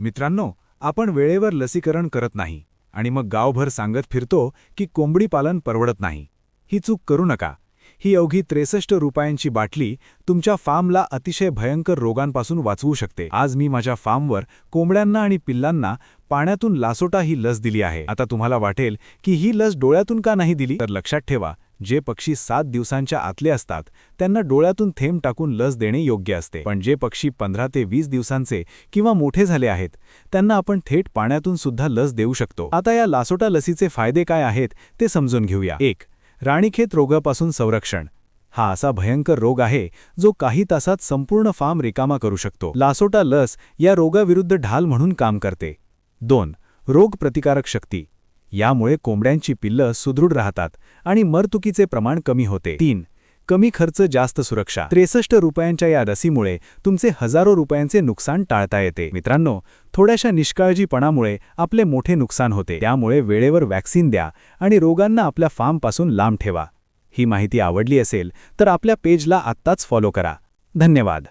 मित्रांनो, आपण वेळेवर लसीकरण करत नाही आणि मग गावभर सांगत फिरतो की कोंबडी पालन परवडत नाही. ही चूक करू नका. ही अवघी 63 रुपयांची बाटली तुमच्या फार्मला अतिशय भयंकर रोगांपासून वाचवू शकते. आज मी माझ्या फार्मवर कोंबड्यांना आणि पिल्लांना पाण्यातून लासोटा ही लस दिली आहे. आता तुम्हाला वाटेल की ही लस डोळ्यातून का नाही दिली? तर लक्षात ठेवा, जे पक्षी 7 दिवसांच्या आतले असतात त्यांना डोळ्यातून थेंब टाकून लस देणे योग्य असते. पण जे पक्षी 15 ते 20 दिवसांचे किंवा मोठे झाले आहेत त्यांना आपण थेट पाण्यातून सुद्धा लस देऊ शकतो. आता या लासोटा लसीचे फायदे काय आहेत ते समजून घेऊया. 1. राणीखेत रोगापासून संरक्षण. हा असा भयंकर रोग आहे जो काही तासात संपूर्ण फार्म रिकामा करू शकतो. लासोटा लस या रोगाविरुद्ध ढाल म्हणून काम करते. 2. रोग प्रतिकारक शक्ती. यामुळे कोंबड्यांची पिल्लं सुदृढ राहतात आणि मरतुकीचे प्रमाण कमी होते. 3. कमी खर्च जास्त सुरक्षा. 63 रुपयांच्या या लसीमुळे तुमचे हजारो रुपयांचे नुकसान टाळता येते. मित्रांनो, थोड्याशा निष्काळजीपणामुळे आपले मोठे नुकसान होते. त्यामुळे वेळेवर वॅक्सिन द्या आणि रोगांना आपल्या फार्मपासून लांब ठेवा. ही माहिती आवडली असेल तर आपल्या पेजला आत्ताच फॉलो करा. धन्यवाद.